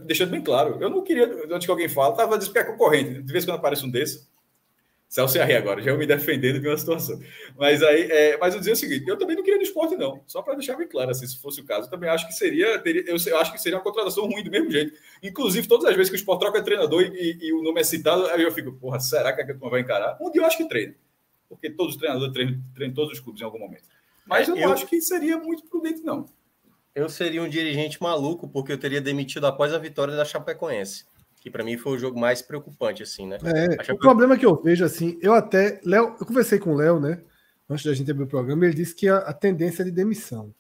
deixando bem claro, eu não queria, antes que alguém fale, estava dizendo que é concorrente. De vez em quando aparece um desses, Celso ia rir agora, já eu me defendendo de uma situação. Mas eu dizia o seguinte, eu também não queria do Sport, não. Só para deixar bem claro, assim, se fosse o caso, eu também acho que eu acho que seria uma contratação ruim do mesmo jeito. Inclusive, todas as vezes que o Sport troca de treinador e o nome é citado, aí eu fico, será que a turma vai encarar? Um dia eu acho que treina. Porque todos os treinadores treinam todos os clubes em algum momento. Mas eu não acho que seria muito prudente, não. Eu seria um dirigente maluco, porque eu teria demitido após a vitória da Chapecoense. Que para mim foi o jogo mais preocupante, assim, né? O problema que eu vejo, assim, eu conversei com o Léo, né? Antes da gente abrir o programa, ele disse que a tendência é de demissão.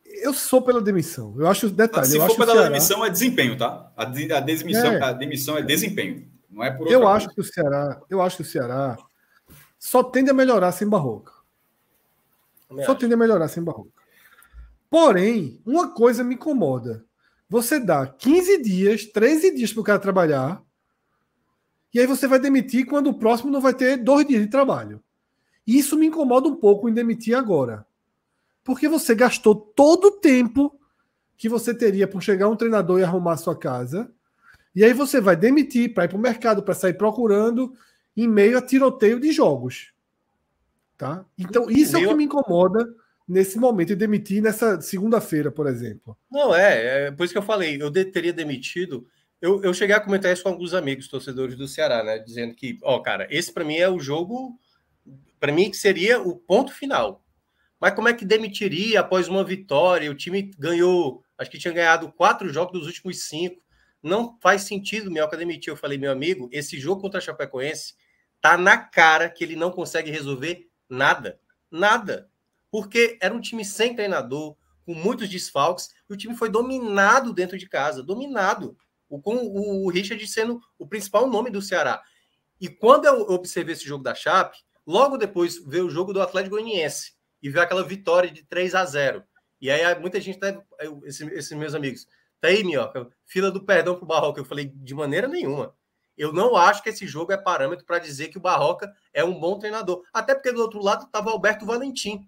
Eu sou pela demissão. Eu acho detalhe. Se for pela demissão, é desempenho, tá? A demissão é desempenho. Não é por eu acho que o Ceará só tende a melhorar sem Barroca. Só tende a melhorar sem Barroca. Porém, uma coisa me incomoda. Você dá 15 dias, 13 dias para o cara trabalhar, e aí você vai demitir quando o próximo não vai ter 2 dias de trabalho. E isso me incomoda um pouco em demitir agora. Porque você gastou todo o tempo que você teria por chegar um treinador e arrumar a sua casa, e aí você vai demitir para ir para o mercado, para sair procurando, em meio a tiroteio de jogos. Tá? Então, isso é o que me incomoda nesse momento, e demitir nessa segunda-feira, por exemplo. Não, por isso que eu falei, eu teria demitido. Eu cheguei a comentar isso com alguns amigos torcedores do Ceará, né? Dizendo que, cara, esse para mim é o jogo, para mim que seria o ponto final. Mas como é que demitiria após uma vitória? O time ganhou, acho que tinha ganhado 4 jogos dos últimos 5. Não faz sentido Minhoca demitir. Eu falei, meu amigo, esse jogo contra a Chapecoense tá na cara que ele não consegue resolver nada. Nada. Porque era um time sem treinador, com muitos desfalques, e o time foi dominado dentro de casa. Dominado. Com o Richard sendo o principal nome do Ceará. E quando eu observei esse jogo da Chape, logo depois veio o jogo do Atlético Goianiense e veio aquela vitória de 3-0. E aí muita gente, esses meus amigos, tá aí, Minhoca, fila do perdão pro Barroca. Eu falei, de maneira nenhuma. Eu não acho que esse jogo é parâmetro para dizer que o Barroca é um bom treinador. Até porque do outro lado estava Alberto Valentim,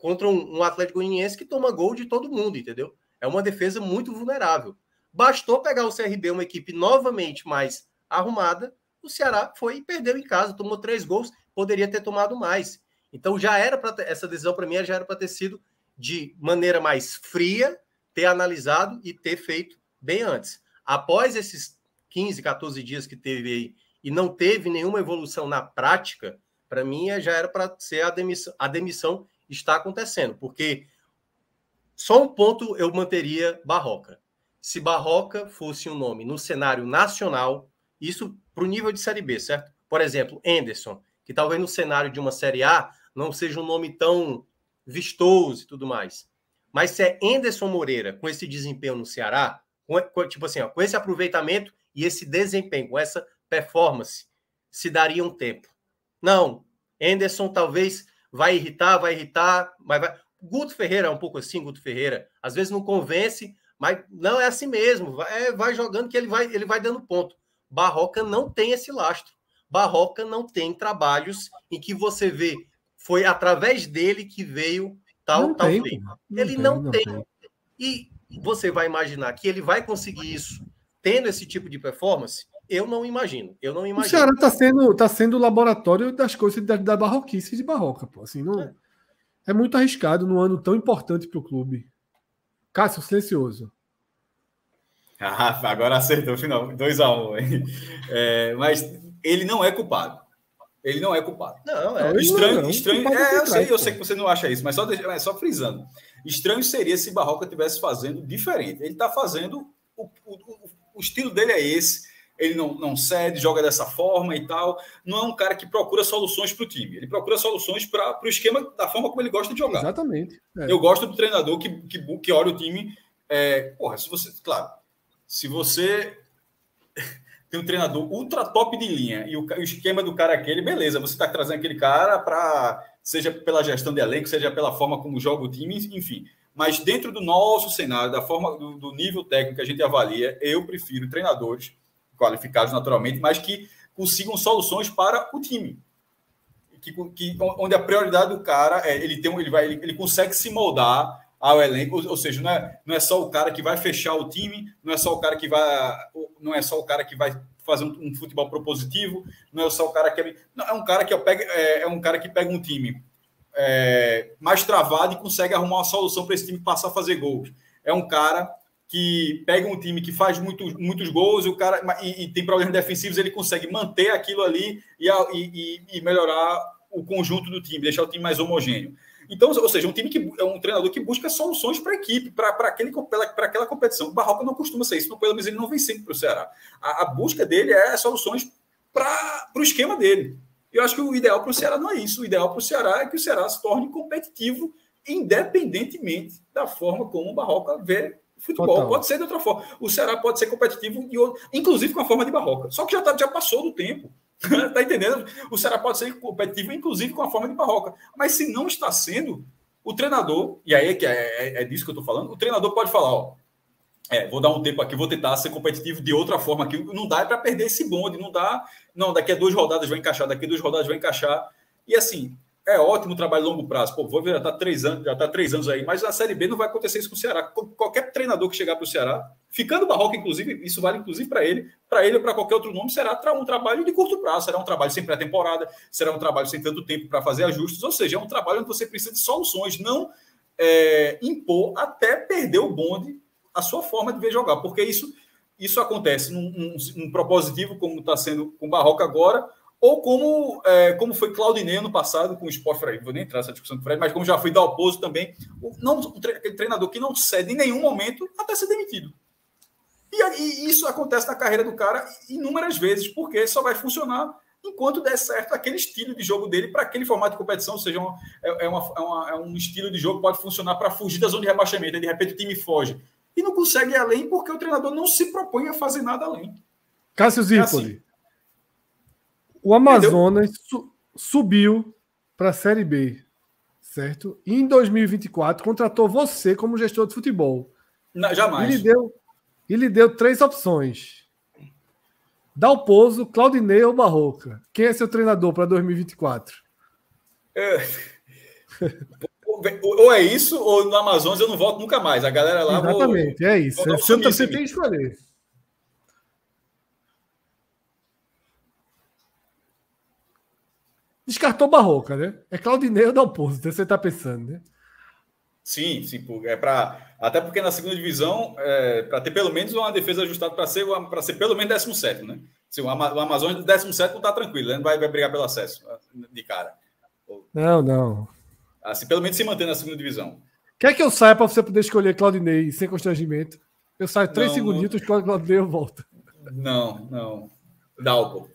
contra um Atlético Goianiense que toma gol de todo mundo, entendeu? É uma defesa muito vulnerável. Bastou pegar o CRB, uma equipe novamente mais arrumada, o Ceará foi e perdeu em casa, tomou 3 gols, poderia ter tomado mais. Então já era para essa decisão para mim já era para ter sido de maneira mais fria, ter analisado e ter feito bem antes. Após esses 15, 14 dias que teve aí e não teve nenhuma evolução na prática, para mim já era para ser a demissão. A demissão está acontecendo, porque só um ponto eu manteria Barroca. Se Barroca fosse um nome no cenário nacional, isso para o nível de Série B, certo? Por exemplo, Anderson, que talvez no cenário de uma Série A não seja um nome tão vistoso e tudo mais. Mas se é Anderson Moreira com esse desempenho no Ceará, tipo assim, com esse aproveitamento e esse desempenho, com essa performance, se daria um tempo. Não, Anderson talvez vai irritar, mas vai... Guto Ferreira é um pouco assim, Guto Ferreira. Às vezes não convence, mas não é assim mesmo. Vai jogando que ele vai dando ponto. Barroca não tem esse lastro. Barroca não tem trabalhos em que você vê, foi através dele que veio tal feito. Ele não tem. E você vai imaginar que ele vai conseguir isso tendo esse tipo de performance? Eu não imagino. O Ceará está sendo o laboratório das coisas da barroquice de Barroca. Pô. Assim, não, é muito arriscado num ano tão importante para o clube. Cássio, silencioso. Agora acertou o final. 2-1. Mas ele não é culpado. Ele não é culpado. Estranho. Eu sei que você não acha isso, mas só frisando. Estranho seria se Barroca estivesse fazendo diferente. Ele está fazendo... O estilo dele é esse. Ele não cede, joga dessa forma e tal. Não é um cara que procura soluções para o time. Ele procura soluções para o esquema da forma como ele gosta de jogar. Exatamente. Eu gosto do treinador que olha o time... se você tem um treinador ultra top de linha e o esquema do cara é aquele, beleza, você está trazendo aquele cara para, seja pela gestão de elenco, seja pela forma como joga o time, enfim. Mas dentro do nosso cenário, da forma do nível técnico que a gente avalia, eu prefiro treinadores qualificados naturalmente, mas que consigam soluções para o time. Onde a prioridade do cara ele consegue se moldar ao elenco, ou seja, não é só o cara que vai fechar o time, não é só o cara que vai fazer um futebol propositivo, não é só o cara que é um cara que pega um time mais travado e consegue arrumar uma solução para esse time passar a fazer gols. É um cara que pega um time que faz muitos gols e tem problemas defensivos, ele consegue manter aquilo ali e melhorar o conjunto do time, deixar o time mais homogêneo. Então, ou seja, um treinador que busca soluções para a equipe, para aquela competição. O Barroca não costuma ser isso, pelo menos ele não vem sempre para o Ceará. A busca dele é soluções para o esquema dele. Eu acho que o ideal para o Ceará não é isso. O ideal para o Ceará é que o Ceará se torne competitivo, independentemente da forma como o Barroca vê Futebol Total. pode ser de outra forma. O Ceará pode ser competitivo, inclusive com a forma de Barroca. Só que já passou do tempo. Tá entendendo? O Ceará pode ser competitivo, inclusive com a forma de Barroca. Mas se não está sendo, o treinador, e aí é disso que eu estou falando, o treinador pode falar, ó, vou dar um tempo aqui, vou tentar ser competitivo de outra forma aqui. Não dá para perder esse bonde, não dá. Não, daqui a 2 rodadas vai encaixar, daqui a 2 rodadas vai encaixar. E assim, é ótimo o trabalho a longo prazo. Pô, vou ver, já está 3 anos aí, mas na Série B não vai acontecer isso com o Ceará. Qualquer treinador que chegar para o Ceará, ficando Barroca, inclusive, isso vale inclusive para ele ou para qualquer outro nome, será um trabalho de curto prazo, será um trabalho sem pré-temporada, será um trabalho sem tanto tempo para fazer ajustes, ou seja, é um trabalho onde você precisa de soluções, não impor até perder o bonde a sua forma de ver jogar, porque isso acontece num propositivo, como está sendo com o Barroca agora, ou como foi Claudinei no passado com o Sport Fred. Vou nem entrar nessa discussão com o Fred, mas como já foi Dalpozo também, aquele treinador que não cede em nenhum momento até ser demitido. E isso acontece na carreira do cara inúmeras vezes, porque só vai funcionar enquanto der certo aquele estilo de jogo dele para aquele formato de competição, ou seja, um estilo de jogo que pode funcionar para fugir da zona de rebaixamento, e de repente o time foge. E não consegue ir além porque o treinador não se propõe a fazer nada além. Cássio Zirpoli. Assim. O Amazonas subiu para a Série B, certo? E em 2024 contratou você como gestor de futebol. Não, jamais. E lhe deu 3 opções. Dalpozo, Claudinei ou Barroca. Quem é seu treinador para 2024? Ou é isso, ou no Amazonas eu não volto nunca mais. A galera lá... Exatamente, é isso. Você tem que escolher. Descartou Barroca, né? É Claudinei ou Dalpozo, você está pensando, né? Sim. Até porque na segunda divisão, para ter pelo menos uma defesa ajustada para ser pelo menos 17º, né? Se o Amazonas 17º está tranquilo, né? Não vai brigar pelo acesso de cara. Não. Assim, pelo menos se manter na segunda divisão. Quer que eu saia para você poder escolher Claudinei sem constrangimento? Eu saio 3 segunditos, escolhe Claudinei e eu volto. Não. Dalpo.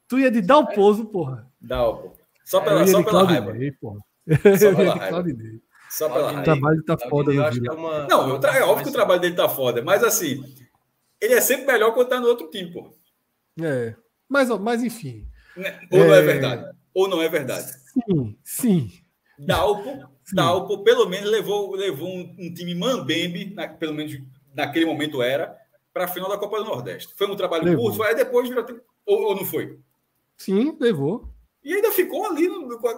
Tu ia de Dalpozo, porra. Dalpo. Só pela raiva. Porra. Só pela raiva. Só pela raiva. O trabalho tá foda no Vila. É óbvio que o trabalho dele tá foda, mas assim, ele é sempre melhor quando tá no outro time, pô. Mas enfim. Ou não é verdade? Ou não é verdade? Sim. Dalpo pelo menos levou um time mambembe, pelo menos naquele momento era, para a final da Copa do Nordeste. Foi um trabalho curto, aí depois virou... Ou não foi? Sim, levou. E ainda ficou ali,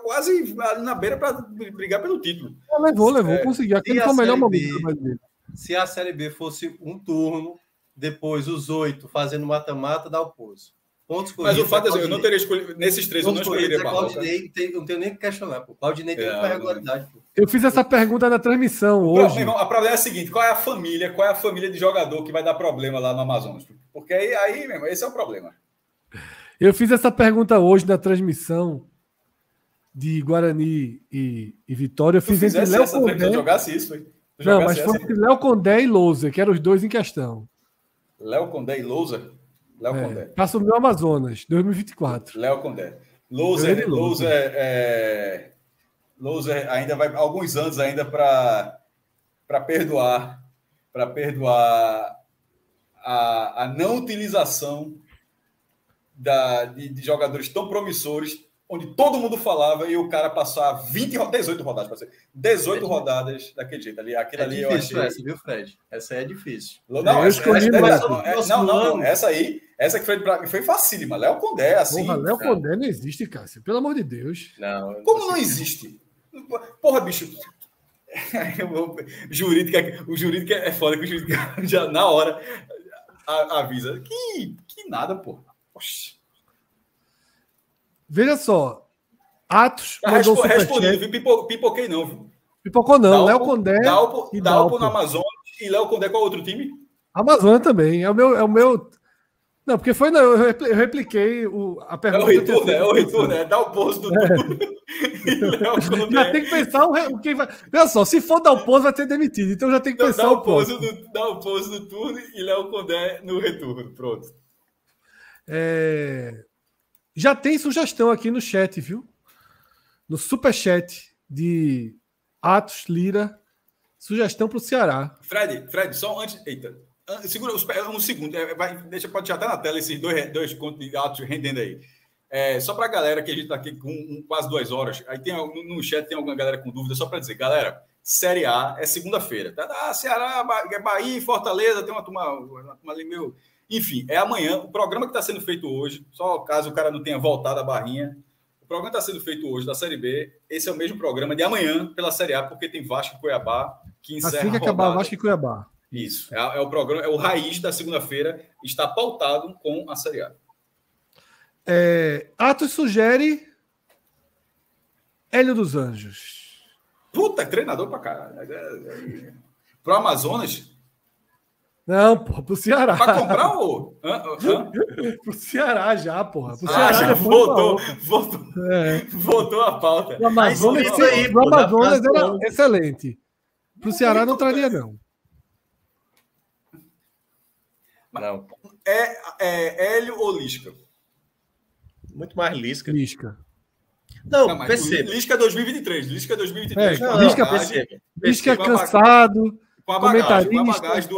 quase ali na beira para brigar pelo título. Levou, conseguiu. Aquele foi o melhor momento do trabalho dele. Se a Série B fosse um turno, depois os 8 fazendo mata-mata, dá o pouso. Pontos corridos. Mas o fato é eu não teria escolhido. Nesses 3 eu não escolheria Barroca. Claudinei, não tenho nem que questionar. Pô. Claudinei tem uma regularidade. Pô. Eu fiz essa pergunta na transmissão hoje. A problema é a seguinte: qual é a família de jogador que vai dar problema lá no Amazonas? Porque aí mesmo, esse é o problema. Eu fiz essa pergunta hoje na transmissão de Guarani e Vitória. Eu fiz entre Léo Condé. Eu jogasse isso, foi. Não, mas foi entre Léo Condé e Lousa, que eram os dois em questão. Léo Condé e Lousa? Léo Condé. Passa o meu Amazonas, 2024. Léo Condé. Lousa ainda vai alguns anos ainda para perdoar a não utilização de jogadores tão promissores, onde todo mundo falava e o cara passar 18 rodadas, para ser 18 rodadas daquele jeito ali. Aquilo ali difícil eu achei... essa, viu, Fred? Essa aí é difícil. Essa que foi facílima. Léo Condé, assim... Porra, Léo Condé não existe, Cássio. Pelo amor de Deus. Não, como não existe? Porra, bicho... o jurídico é foda, que o jurídico já na hora avisa. Que nada, porra. Oxi. Veja só. Atos. Respondi, pipoquei não, viu? Pipocou não. Léo Condé. Dalpo no Amazonas e Léo Condé com outro time? Amazonas também. É o meu. Não, porque foi. Não, eu repliquei a pergunta. É o retorno, né? Dá o posto do turno. Já tem que pensar o que vai. Olha só, se for dar o posto, vai ser demitido. Então já tem que pensar o posto. Dá o posto do turno e Léo Condé no retorno. Pronto. Já tem sugestão aqui no chat, viu? No superchat de Atos Lira. Sugestão para o Ceará. Fred, só antes... Eita. Segura um segundo. Pode já estar na tela esses dois contos de atos rendendo aí. Só para a galera que a gente está aqui com quase 2 horas. Aí no chat tem alguma galera com dúvida. Só para dizer, galera, Série A é segunda-feira. Tá? Ceará, Bahia e Fortaleza. Tem uma turma ali meio... Enfim, é amanhã. O programa que está sendo feito hoje, só caso o cara não tenha voltado a barrinha, o programa está sendo feito hoje da Série B. Esse é o mesmo programa de amanhã pela Série A, porque tem Vasco e Cuiabá que encerra assim que acabar Vasco e Cuiabá. Isso. É o programa, é o raiz da segunda-feira, está pautado com a Série A. Atos sugere Hélio dos Anjos. Puta, treinador pra caralho. Pro Amazonas? Não, porra, pro Ceará. Pra comprar ou... Pro Ceará já, porra. Pro Ceará já voltou a pauta. O Amazonas, era excelente. Pro Ceará não traria, não. Não. Hélio ou Lisca? Muito mais Lisca. Não, perceba. Lisca 2023. Lisca 2023. Lisca cansado. Com a bagagem do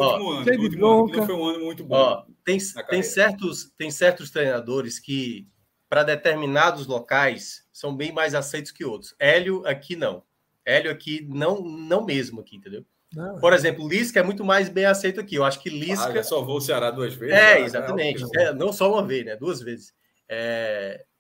último ano. Que não foi um ano muito bom. Tem certos treinadores que, para determinados locais, são bem mais aceitos que outros. Hélio aqui não. Hélio aqui não mesmo aqui, entendeu? Não, por exemplo, Lisca é muito mais bem aceito aqui. Eu acho que Lisca... já salvou o Ceará 2 vezes. Exatamente. Não só uma vez, né? 2 vezes.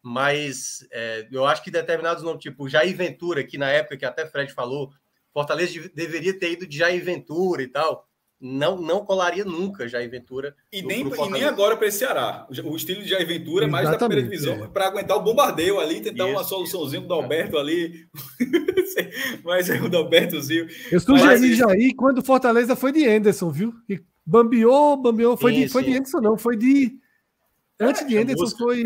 Mas eu acho que determinados nomes, tipo Jair Ventura, que na época que até Fred falou, Fortaleza deveria ter ido de Jair Ventura e tal. Não colaria nunca Jair Ventura. E nem agora para esse Ceará. O estilo de Jair Ventura é mais da primeira divisão, para aguentar o bombardeio ali, tentar uma soluçãozinha com o Dalberto ali. Mas é o Dalbertozinho. Eu sugeri Jair quando o Fortaleza foi de Anderson, viu? E bambiou. Foi de Anderson, não. Foi de... Antes de Anderson foi...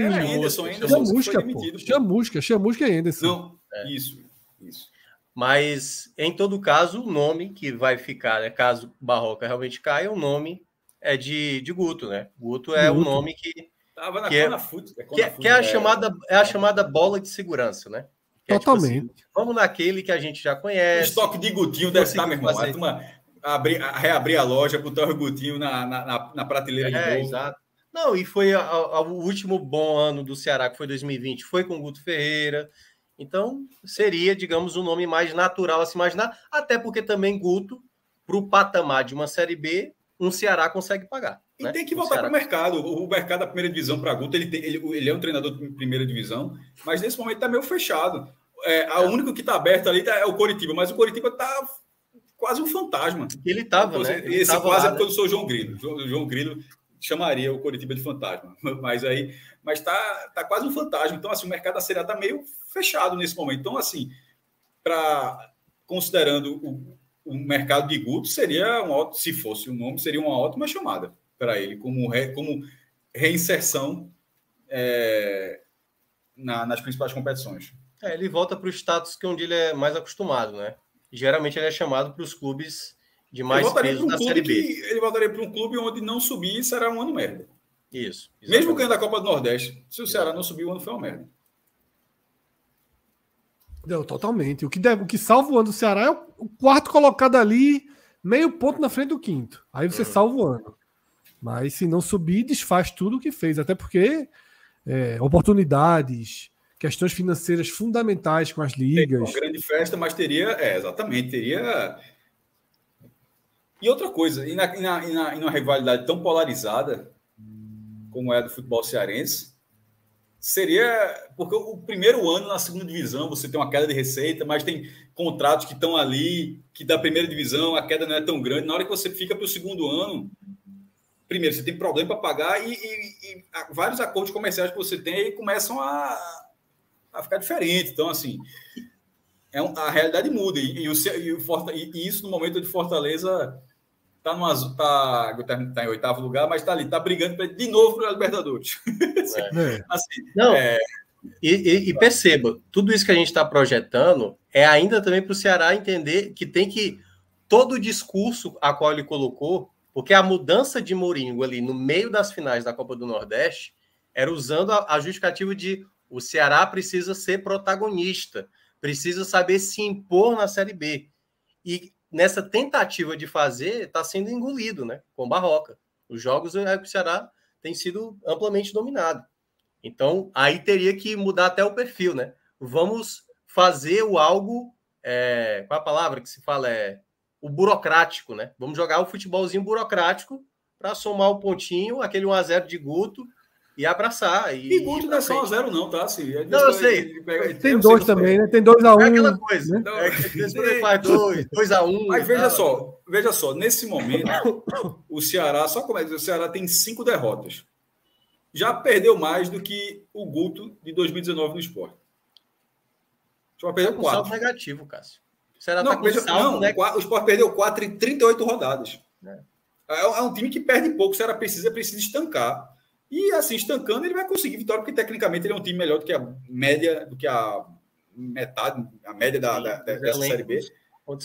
Chamusca e Anderson. Não, isso. Mas, em todo caso, o nome que vai ficar, né, caso Barroca realmente caia, o nome é de Guto, né? Guto é o nome que... Tava na que é a chamada bola de segurança, né? Que totalmente. Tipo assim, vamos naquele que a gente já conhece. O estoque de Gutinho deve estar, meu irmão. Reabrir a loja, botar o Gutinho na prateleira de novo. Exato. Não, e foi o último bom ano do Ceará, que foi 2020, foi com o Guto Ferreira. Então, seria, digamos, um nome mais natural a se imaginar, até porque também Guto, para o patamar de uma Série B, um Ceará consegue pagar. E né? Tem que voltar para o mercado. O mercado da primeira divisão para Guto, ele é um treinador de primeira divisão, mas nesse momento está meio fechado. O único que está aberto ali é o Coritiba, mas o Coritiba está quase um fantasma. Ele estava, né? Esse quase é porque eu sou o João Grilo. O João Grilo chamaria o Coritiba de fantasma, mas tá quase um fantasma. Então, assim, o mercado da Série A está meio fechado nesse momento. Então, assim, considerando o mercado de Guto, seria se fosse o nome, seria uma ótima chamada para ele, como reinserção nas principais competições. Ele volta para o status que onde ele é mais acostumado, né? Geralmente ele é chamado para os clubes de mais peso da Série B. Ele voltaria para um clube onde não subir será um ano merda. Isso. Exatamente. Mesmo ganhando a Copa do Nordeste, se o Ceará não subir, o ano foi uma merda. Não, totalmente. O que salva o ano do Ceará é o quarto colocado ali, meio ponto na frente do quinto. Aí você salva o ano. Mas se não subir, desfaz tudo o que fez. Até porque oportunidades, questões financeiras fundamentais com as ligas. Uma grande festa, mas teria... teria... E outra coisa, e numa rivalidade tão polarizada como é a do futebol cearense, seria... Porque o primeiro ano na segunda divisão você tem uma queda de receita, mas tem contratos que estão ali, que da primeira divisão a queda não é tão grande. Na hora que você fica para o segundo ano, primeiro, você tem problema para pagar e vários acordos comerciais que você tem aí começam a ficar diferente. Então, assim, a realidade muda. E isso no momento de Fortaleza... Está em 8º lugar, mas está ali, está brigando de novo para a Libertadores. Assim, não, e perceba, tudo isso que a gente está projetando é ainda também para o Ceará entender que tem que todo o discurso a qual ele colocou, porque a mudança de Mourinho ali no meio das finais da Copa do Nordeste era usando a justificativa de o Ceará precisa ser protagonista, precisa saber se impor na Série B. E nessa tentativa de fazer, está sendo engolido, né? Com Barroca. Os jogos o Ceará tem sido amplamente dominado. Então, aí teria que mudar até o perfil, né? Vamos fazer o algo... qual a palavra que se fala? O burocrático, né? Vamos jogar o futebolzinho burocrático para somar o pontinho, aquele 1-0 de Guto, e abraçar. E Guto não é só 1-0 não, tá? Assim, não, eu sei. Tem 2 também, né? Tem 2-1. É aquela coisa. Né? Ele faz 2-1. Mas veja só, nesse momento, o Ceará, só como é que o Ceará tem 5 derrotas. Já perdeu mais do que o Guto de 2019 no Sport. Só perdeu 4. Saldo negativo, Cássio. O Ceará não, tá com saldo, né? O Sport perdeu 4 em 38 rodadas. É um time que perde pouco. O Ceará precisa estancar. E assim, estancando, ele vai conseguir vitória, porque tecnicamente ele é um time melhor do que a média, do que a metade, a média dessa Série B.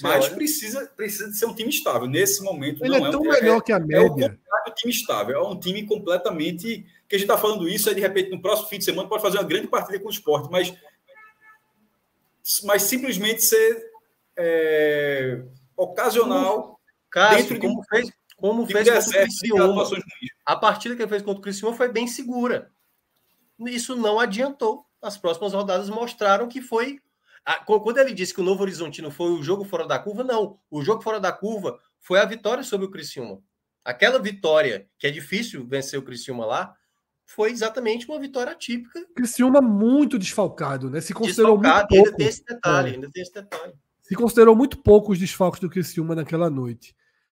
Mas precisa de ser um time estável. Nesse momento, ele não é tão melhor que a média. É o contrário do time estável. É um time completamente... Que a gente está falando isso, aí de repente, no próximo fim de semana, pode fazer uma grande partida com o Sport, mas simplesmente ser ocasional. Cássio, como fez contra o Criciúma. A partida que ele fez contra o Criciúma foi bem segura. Isso não adiantou. As próximas rodadas mostraram que foi... Quando ele disse que o Novo Horizontino foi o jogo fora da curva, não. O jogo fora da curva foi a vitória sobre o Criciúma. Aquela vitória, que é difícil vencer o Criciúma lá, foi exatamente uma vitória atípica. Criciúma muito desfalcado, né? Se considerou muito pouco. Ainda tem esse detalhe. Se considerou muito pouco os desfalques do Criciúma naquela noite.